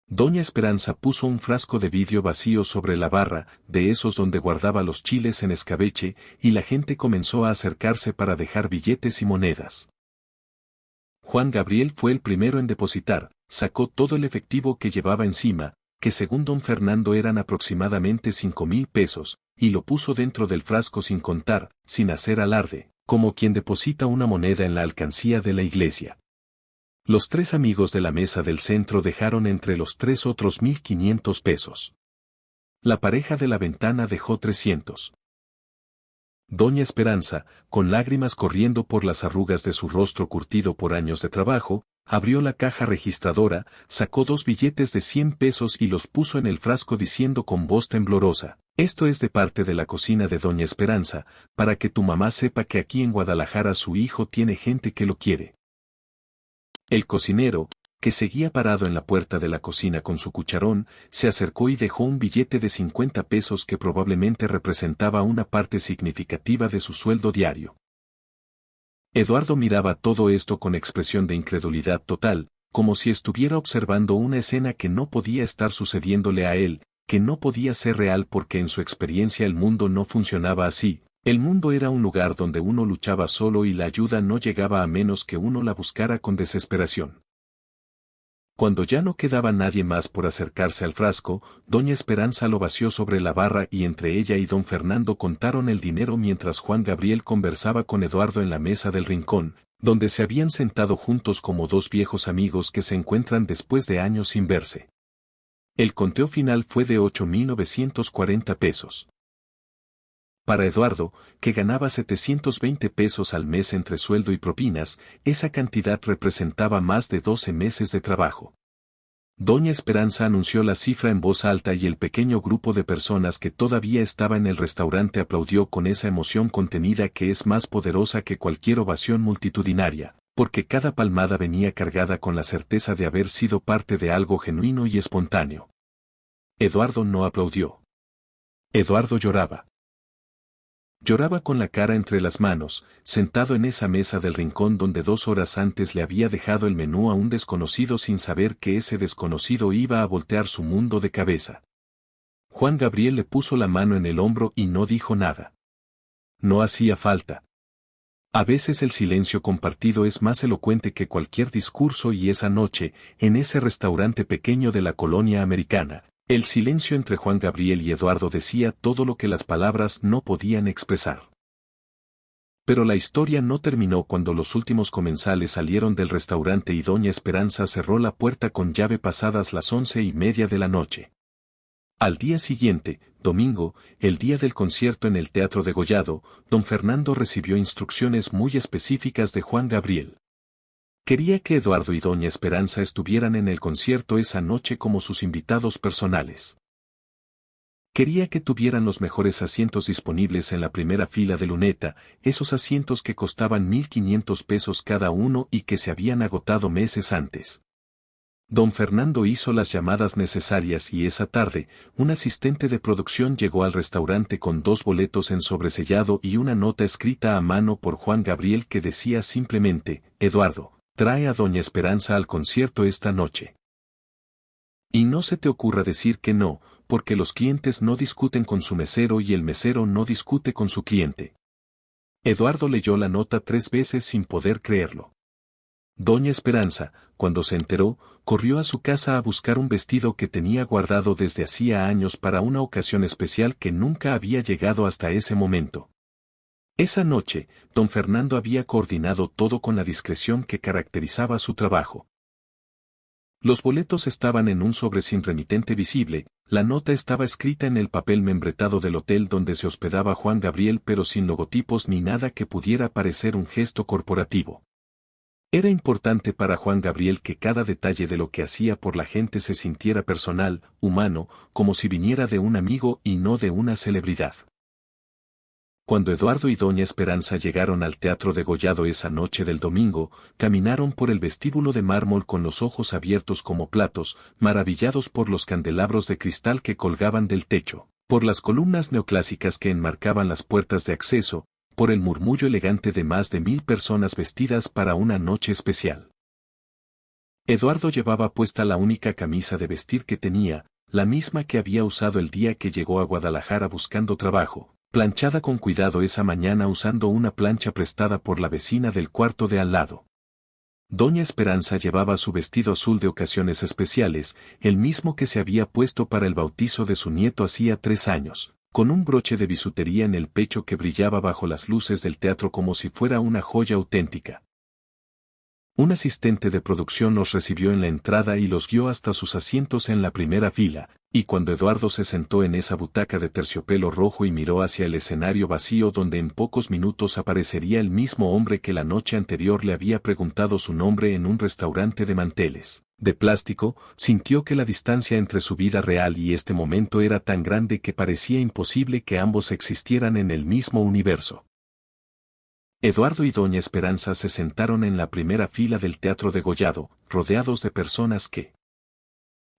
Doña Esperanza puso un frasco de vidrio vacío sobre la barra, de esos donde guardaba los chiles en escabeche, y la gente comenzó a acercarse para dejar billetes y monedas. Juan Gabriel fue el primero en depositar, sacó todo el efectivo que llevaba encima, que según don Fernando eran aproximadamente 5,000 pesos, y lo puso dentro del frasco sin contar, sin hacer alarde, como quien deposita una moneda en la alcancía de la iglesia. Los 3 amigos de la mesa del centro dejaron entre los 3 otros 1,500 pesos. La pareja de la ventana dejó 300. Doña Esperanza, con lágrimas corriendo por las arrugas de su rostro curtido por años de trabajo, abrió la caja registradora, sacó 2 billetes de 100 pesos y los puso en el frasco diciendo con voz temblorosa: «Esto es de parte de la cocina de Doña Esperanza, para que tu mamá sepa que aquí en Guadalajara su hijo tiene gente que lo quiere». El cocinero, que seguía parado en la puerta de la cocina con su cucharón, se acercó y dejó un billete de 50 pesos que probablemente representaba una parte significativa de su sueldo diario. Eduardo miraba todo esto con expresión de incredulidad total, como si estuviera observando una escena que no podía estar sucediéndole a él, que no podía ser real porque en su experiencia el mundo no funcionaba así. El mundo era un lugar donde uno luchaba solo y la ayuda no llegaba a menos que uno la buscara con desesperación. Cuando ya no quedaba nadie más por acercarse al frasco, Doña Esperanza lo vació sobre la barra y entre ella y don Fernando contaron el dinero mientras Juan Gabriel conversaba con Eduardo en la mesa del rincón, donde se habían sentado juntos como 2 viejos amigos que se encuentran después de años sin verse. El conteo final fue de 8,940 pesos. Para Eduardo, que ganaba 720 pesos al mes entre sueldo y propinas, esa cantidad representaba más de 12 meses de trabajo. Doña Esperanza anunció la cifra en voz alta y el pequeño grupo de personas que todavía estaba en el restaurante aplaudió con esa emoción contenida que es más poderosa que cualquier ovación multitudinaria, porque cada palmada venía cargada con la certeza de haber sido parte de algo genuino y espontáneo. Eduardo no aplaudió. Eduardo lloraba. Lloraba con la cara entre las manos, sentado en esa mesa del rincón donde 2 horas antes le había dejado el menú a un desconocido sin saber que ese desconocido iba a voltear su mundo de cabeza. Juan Gabriel le puso la mano en el hombro y no dijo nada. No hacía falta. A veces el silencio compartido es más elocuente que cualquier discurso y esa noche, en ese restaurante pequeño de la colonia americana, el silencio entre Juan Gabriel y Eduardo decía todo lo que las palabras no podían expresar. Pero la historia no terminó cuando los últimos comensales salieron del restaurante y Doña Esperanza cerró la puerta con llave pasadas las 11:30 de la noche. Al día siguiente, domingo, el día del concierto en el Teatro Degollado, don Fernando recibió instrucciones muy específicas de Juan Gabriel. Quería que Eduardo y Doña Esperanza estuvieran en el concierto esa noche como sus invitados personales. Quería que tuvieran los mejores asientos disponibles en la primera fila de luneta, esos asientos que costaban 1,500 pesos cada uno y que se habían agotado meses antes. Don Fernando hizo las llamadas necesarias y esa tarde, un asistente de producción llegó al restaurante con 2 boletos en sobresellado y una nota escrita a mano por Juan Gabriel que decía simplemente: Eduardo, trae a Doña Esperanza al concierto esta noche. Y no se te ocurra decir que no, porque los clientes no discuten con su mesero y el mesero no discute con su cliente. Eduardo leyó la nota 3 veces sin poder creerlo. Doña Esperanza, cuando se enteró, corrió a su casa a buscar un vestido que tenía guardado desde hacía años para una ocasión especial que nunca había llegado hasta ese momento. Esa noche, don Fernando había coordinado todo con la discreción que caracterizaba su trabajo. Los boletos estaban en un sobre sin remitente visible, la nota estaba escrita en el papel membretado del hotel donde se hospedaba Juan Gabriel pero sin logotipos ni nada que pudiera parecer un gesto corporativo. Era importante para Juan Gabriel que cada detalle de lo que hacía por la gente se sintiera personal, humano, como si viniera de un amigo y no de una celebridad. Cuando Eduardo y doña Esperanza llegaron al Teatro Degollado esa noche del domingo, caminaron por el vestíbulo de mármol con los ojos abiertos como platos, maravillados por los candelabros de cristal que colgaban del techo, por las columnas neoclásicas que enmarcaban las puertas de acceso, por el murmullo elegante de más de 1000 personas vestidas para una noche especial. Eduardo llevaba puesta la única camisa de vestir que tenía, la misma que había usado el día que llegó a Guadalajara buscando trabajo, planchada con cuidado esa mañana usando una plancha prestada por la vecina del cuarto de al lado. Doña Esperanza llevaba su vestido azul de ocasiones especiales, el mismo que se había puesto para el bautizo de su nieto hacía 3 años, con un broche de bisutería en el pecho que brillaba bajo las luces del teatro como si fuera una joya auténtica. Un asistente de producción los recibió en la entrada y los guió hasta sus asientos en la primera fila, y cuando Eduardo se sentó en esa butaca de terciopelo rojo y miró hacia el escenario vacío donde en pocos minutos aparecería el mismo hombre que la noche anterior le había preguntado su nombre en un restaurante de manteles de plástico, sintió que la distancia entre su vida real y este momento era tan grande que parecía imposible que ambos existieran en el mismo universo. Eduardo y doña Esperanza se sentaron en la primera fila del Teatro Degollado, rodeados de personas que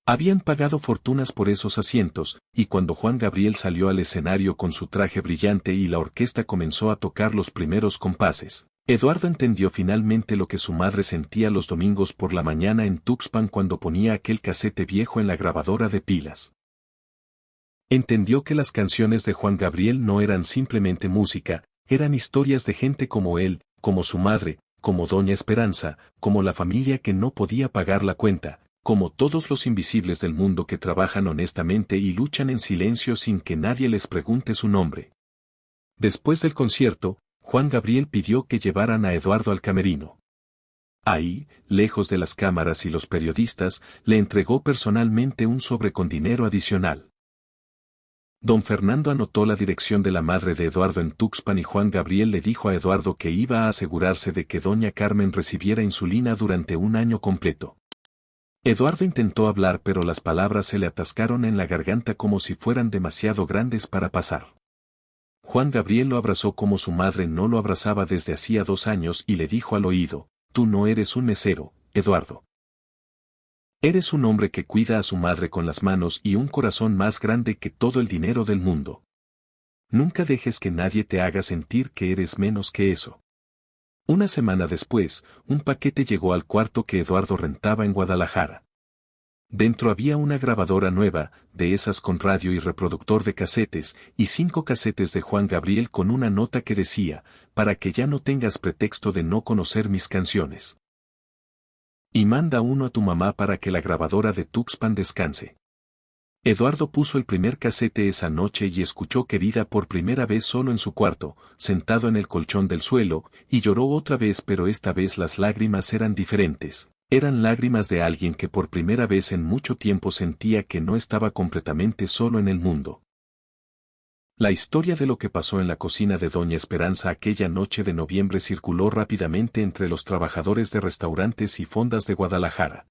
habían pagado fortunas por esos asientos, y cuando Juan Gabriel salió al escenario con su traje brillante y la orquesta comenzó a tocar los primeros compases, Eduardo entendió finalmente lo que su madre sentía los domingos por la mañana en Tuxpan cuando ponía aquel casete viejo en la grabadora de pilas. Entendió que las canciones de Juan Gabriel no eran simplemente música, eran historias de gente como él, como su madre, como doña Esperanza, como la familia que no podía pagar la cuenta, como todos los invisibles del mundo que trabajan honestamente y luchan en silencio sin que nadie les pregunte su nombre. Después del concierto, Juan Gabriel pidió que llevaran a Eduardo al camerino. Ahí, lejos de las cámaras y los periodistas, le entregó personalmente un sobre con dinero adicional. Don Fernando anotó la dirección de la madre de Eduardo en Tuxpan y Juan Gabriel le dijo a Eduardo que iba a asegurarse de que doña Carmen recibiera insulina durante un año completo. Eduardo intentó hablar pero las palabras se le atascaron en la garganta como si fueran demasiado grandes para pasar. Juan Gabriel lo abrazó como su madre no lo abrazaba desde hacía 2 años y le dijo al oído, «Tú no eres un mesero, Eduardo. Eres un hombre que cuida a su madre con las manos y un corazón más grande que todo el dinero del mundo. Nunca dejes que nadie te haga sentir que eres menos que eso». Una semana después, un paquete llegó al cuarto que Eduardo rentaba en Guadalajara. Dentro había una grabadora nueva, de esas con radio y reproductor de casetes, y 5 casetes de Juan Gabriel con una nota que decía, «Para que ya no tengas pretexto de no conocer mis canciones. Y manda uno a tu mamá para que la grabadora de Tuxpan descanse». Eduardo puso el primer casete esa noche y escuchó Querida por primera vez solo en su cuarto, sentado en el colchón del suelo, y lloró otra vez pero esta vez las lágrimas eran diferentes. Eran lágrimas de alguien que por primera vez en mucho tiempo sentía que no estaba completamente solo en el mundo. La historia de lo que pasó en la cocina de doña Esperanza aquella noche de noviembre circuló rápidamente entre los trabajadores de restaurantes y fondas de Guadalajara.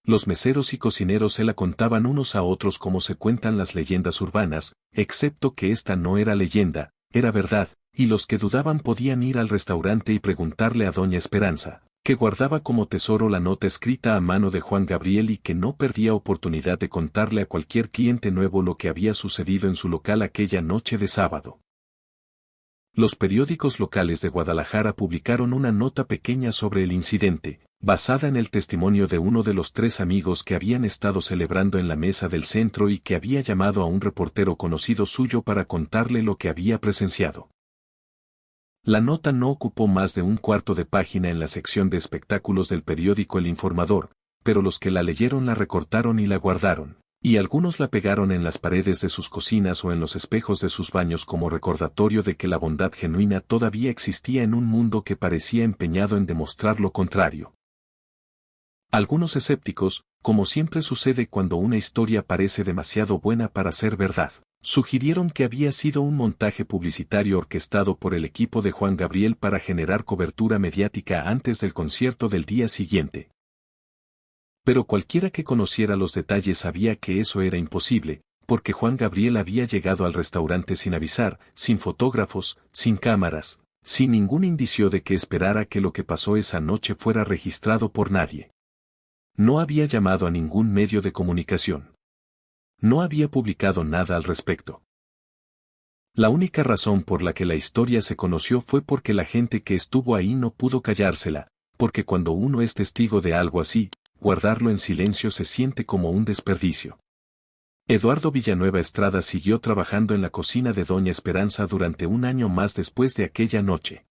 Los meseros y cocineros se la contaban unos a otros como se cuentan las leyendas urbanas, excepto que esta no era leyenda, era verdad, y los que dudaban podían ir al restaurante y preguntarle a doña Esperanza, que guardaba como tesoro la nota escrita a mano de Juan Gabriel y que no perdía oportunidad de contarle a cualquier cliente nuevo lo que había sucedido en su local aquella noche de sábado. Los periódicos locales de Guadalajara publicaron una nota pequeña sobre el incidente, basada en el testimonio de uno de los 3 amigos que habían estado celebrando en la mesa del centro y que había llamado a un reportero conocido suyo para contarle lo que había presenciado. La nota no ocupó más de un cuarto de página en la sección de espectáculos del periódico El Informador, pero los que la leyeron la recortaron y la guardaron, y algunos la pegaron en las paredes de sus cocinas o en los espejos de sus baños como recordatorio de que la bondad genuina todavía existía en un mundo que parecía empeñado en demostrar lo contrario. Algunos escépticos, como siempre sucede cuando una historia parece demasiado buena para ser verdad, sugirieron que había sido un montaje publicitario orquestado por el equipo de Juan Gabriel para generar cobertura mediática antes del concierto del día siguiente. Pero cualquiera que conociera los detalles sabía que eso era imposible, porque Juan Gabriel había llegado al restaurante sin avisar, sin fotógrafos, sin cámaras, sin ningún indicio de que esperara que lo que pasó esa noche fuera registrado por nadie. No había llamado a ningún medio de comunicación. No había publicado nada al respecto. La única razón por la que la historia se conoció fue porque la gente que estuvo ahí no pudo callársela, porque cuando uno es testigo de algo así, guardarlo en silencio se siente como un desperdicio. Eduardo Villanueva Estrada siguió trabajando en la cocina de Doña Esperanza durante un año más después de aquella noche.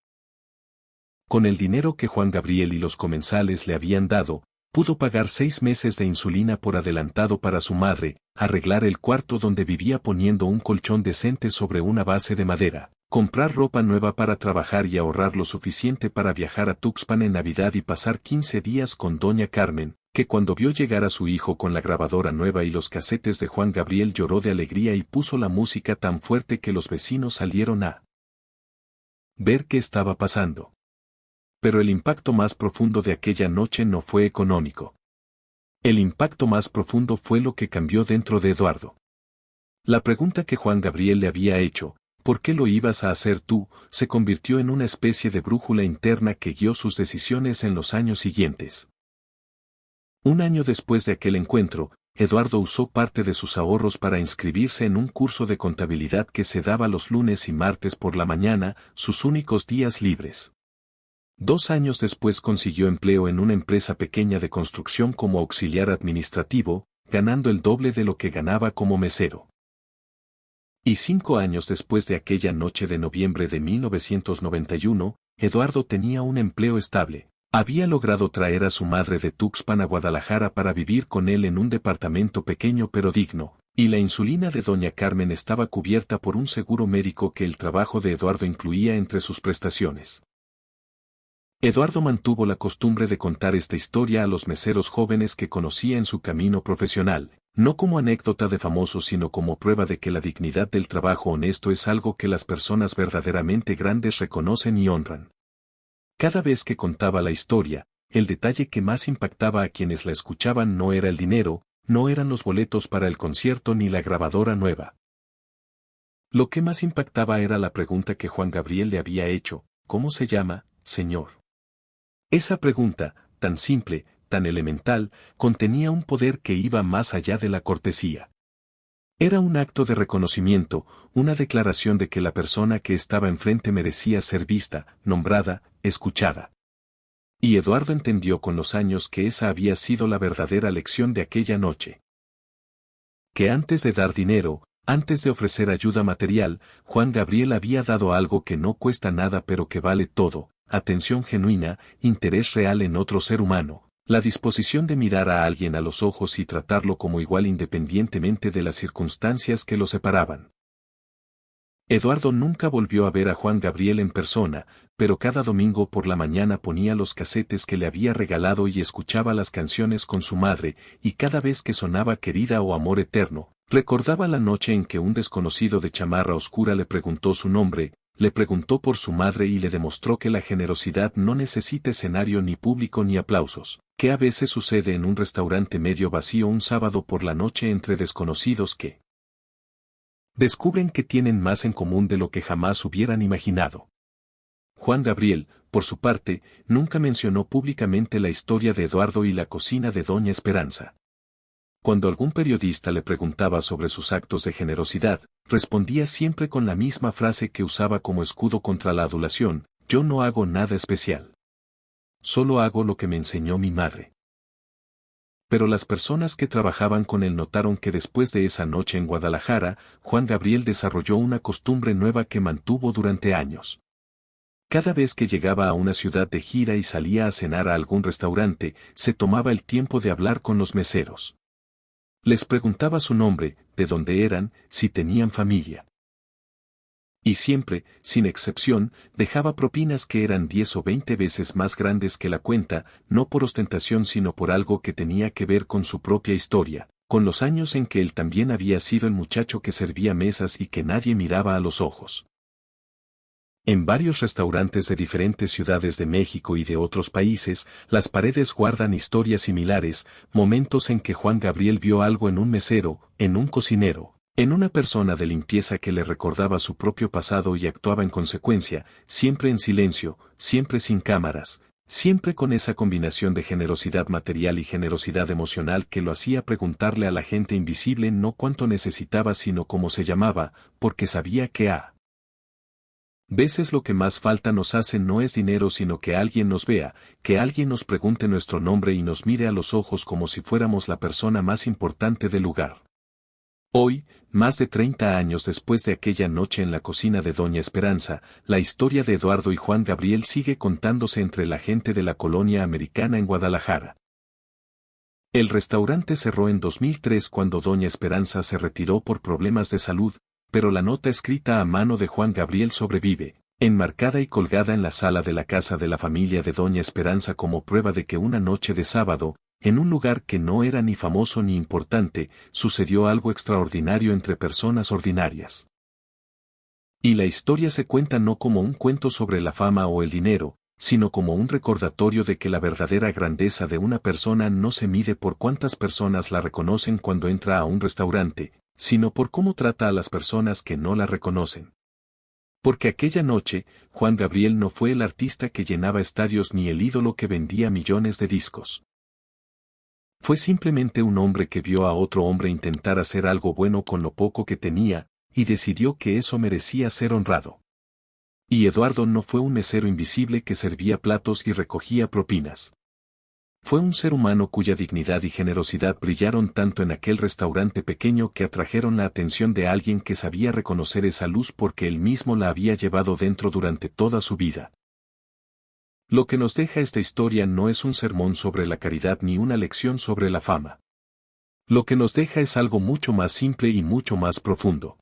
Con el dinero que Juan Gabriel y los comensales le habían dado, pudo pagar 6 meses de insulina por adelantado para su madre, arreglar el cuarto donde vivía poniendo un colchón decente sobre una base de madera, comprar ropa nueva para trabajar y ahorrar lo suficiente para viajar a Tuxpan en Navidad y pasar 15 días con Doña Carmen, que cuando vio llegar a su hijo con la grabadora nueva y los casetes de Juan Gabriel lloró de alegría y puso la música tan fuerte que los vecinos salieron a ver qué estaba pasando. Pero el impacto más profundo de aquella noche no fue económico. El impacto más profundo fue lo que cambió dentro de Eduardo. La pregunta que Juan Gabriel le había hecho, ¿por qué lo ibas a hacer tú?, se convirtió en una especie de brújula interna que guió sus decisiones en los años siguientes. Un año después de aquel encuentro, Eduardo usó parte de sus ahorros para inscribirse en un curso de contabilidad que se daba los lunes y martes por la mañana, sus únicos días libres. 2 años después consiguió empleo en una empresa pequeña de construcción como auxiliar administrativo, ganando el doble de lo que ganaba como mesero. Y 5 años después de aquella noche de noviembre de 1991, Eduardo tenía un empleo estable. Había logrado traer a su madre de Tuxpan a Guadalajara para vivir con él en un departamento pequeño pero digno, y la insulina de Doña Carmen estaba cubierta por un seguro médico que el trabajo de Eduardo incluía entre sus prestaciones. Eduardo mantuvo la costumbre de contar esta historia a los meseros jóvenes que conocía en su camino profesional, no como anécdota de famosos sino como prueba de que la dignidad del trabajo honesto es algo que las personas verdaderamente grandes reconocen y honran. Cada vez que contaba la historia, el detalle que más impactaba a quienes la escuchaban no era el dinero, no eran los boletos para el concierto ni la grabadora nueva. Lo que más impactaba era la pregunta que Juan Gabriel le había hecho: ¿cómo se llama, señor? Esa pregunta, tan simple, tan elemental, contenía un poder que iba más allá de la cortesía. Era un acto de reconocimiento, una declaración de que la persona que estaba enfrente merecía ser vista, nombrada, escuchada. Y Eduardo entendió con los años que esa había sido la verdadera lección de aquella noche. Que antes de dar dinero, antes de ofrecer ayuda material, Juan Gabriel había dado algo que no cuesta nada pero que vale todo: atención genuina, interés real en otro ser humano, la disposición de mirar a alguien a los ojos y tratarlo como igual independientemente de las circunstancias que lo separaban. Eduardo nunca volvió a ver a Juan Gabriel en persona, pero cada domingo por la mañana ponía los casetes que le había regalado y escuchaba las canciones con su madre, y cada vez que sonaba Querida o Amor Eterno, recordaba la noche en que un desconocido de chamarra oscura le preguntó su nombre, le preguntó por su madre y le demostró que la generosidad no necesita escenario ni público ni aplausos, que a veces sucede en un restaurante medio vacío un sábado por la noche entre desconocidos que descubren que tienen más en común de lo que jamás hubieran imaginado. Juan Gabriel, por su parte, nunca mencionó públicamente la historia de Eduardo y la cocina de Doña Esperanza. Cuando algún periodista le preguntaba sobre sus actos de generosidad, respondía siempre con la misma frase que usaba como escudo contra la adulación: yo no hago nada especial. Solo hago lo que me enseñó mi madre. Pero las personas que trabajaban con él notaron que después de esa noche en Guadalajara, Juan Gabriel desarrolló una costumbre nueva que mantuvo durante años. Cada vez que llegaba a una ciudad de gira y salía a cenar a algún restaurante, se tomaba el tiempo de hablar con los meseros. Les preguntaba su nombre, de dónde eran, si tenían familia. Y siempre, sin excepción, dejaba propinas que eran 10 o 20 veces más grandes que la cuenta, no por ostentación sino por algo que tenía que ver con su propia historia, con los años en que él también había sido el muchacho que servía mesas y que nadie miraba a los ojos. En varios restaurantes de diferentes ciudades de México y de otros países, las paredes guardan historias similares, momentos en que Juan Gabriel vio algo en un mesero, en un cocinero, En una persona de limpieza que le recordaba su propio pasado y actuaba en consecuencia, siempre en silencio, siempre sin cámaras, siempre con esa combinación de generosidad material y generosidad emocional que lo hacía preguntarle a la gente invisible no cuánto necesitaba sino cómo se llamaba, porque sabía que a veces lo que más falta nos hace no es dinero sino que alguien nos vea, que alguien nos pregunte nuestro nombre y nos mire a los ojos como si fuéramos la persona más importante del lugar. Hoy, más de 30 años después de aquella noche en la cocina de Doña Esperanza, la historia de Eduardo y Juan Gabriel sigue contándose entre la gente de la colonia americana en Guadalajara. El restaurante cerró en 2003 cuando Doña Esperanza se retiró por problemas de salud, pero la nota escrita a mano de Juan Gabriel sobrevive, enmarcada y colgada en la sala de la casa de la familia de Doña Esperanza como prueba de que una noche de sábado, en un lugar que no era ni famoso ni importante, sucedió algo extraordinario entre personas ordinarias. Y la historia se cuenta no como un cuento sobre la fama o el dinero, sino como un recordatorio de que la verdadera grandeza de una persona no se mide por cuántas personas la reconocen cuando entra a un restaurante, sino por cómo trata a las personas que no la reconocen. Porque aquella noche, Juan Gabriel no fue el artista que llenaba estadios ni el ídolo que vendía millones de discos. Fue simplemente un hombre que vio a otro hombre intentar hacer algo bueno con lo poco que tenía, y decidió que eso merecía ser honrado. Y Eduardo no fue un mesero invisible que servía platos y recogía propinas. Fue un ser humano cuya dignidad y generosidad brillaron tanto en aquel restaurante pequeño que atrajeron la atención de alguien que sabía reconocer esa luz porque él mismo la había llevado dentro durante toda su vida. Lo que nos deja esta historia no es un sermón sobre la caridad ni una lección sobre la fama. Lo que nos deja es algo mucho más simple y mucho más profundo.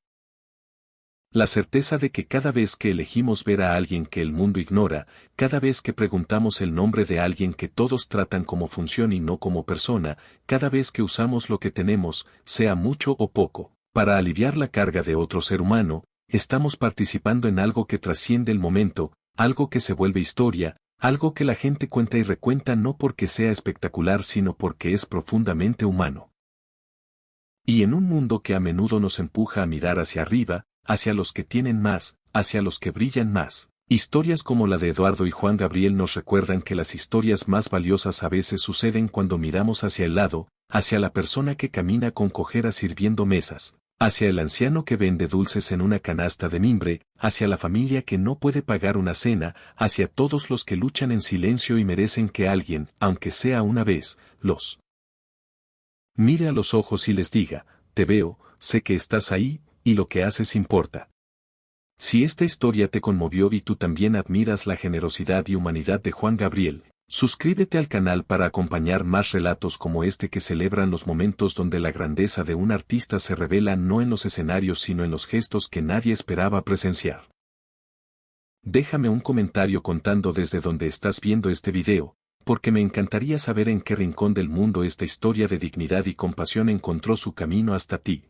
La certeza de que cada vez que elegimos ver a alguien que el mundo ignora, cada vez que preguntamos el nombre de alguien que todos tratan como función y no como persona, cada vez que usamos lo que tenemos, sea mucho o poco, para aliviar la carga de otro ser humano, estamos participando en algo que trasciende el momento, algo que se vuelve historia, algo que la gente cuenta y recuenta no porque sea espectacular sino porque es profundamente humano. Y en un mundo que a menudo nos empuja a mirar hacia arriba, hacia los que tienen más, hacia los que brillan más, historias como la de Eduardo y Juan Gabriel nos recuerdan que las historias más valiosas a veces suceden cuando miramos hacia el lado, hacia la persona que camina con cojera sirviendo mesas, hacia el anciano que vende dulces en una canasta de mimbre, hacia la familia que no puede pagar una cena, hacia todos los que luchan en silencio y merecen que alguien, aunque sea una vez, los mire a los ojos y les diga, te veo, sé que estás ahí, y lo que haces importa. Si esta historia te conmovió y tú también admiras la generosidad y humanidad de Juan Gabriel, suscríbete al canal para acompañar más relatos como este que celebran los momentos donde la grandeza de un artista se revela no en los escenarios sino en los gestos que nadie esperaba presenciar. Déjame un comentario contando desde donde estás viendo este video, porque me encantaría saber en qué rincón del mundo esta historia de dignidad y compasión encontró su camino hasta ti.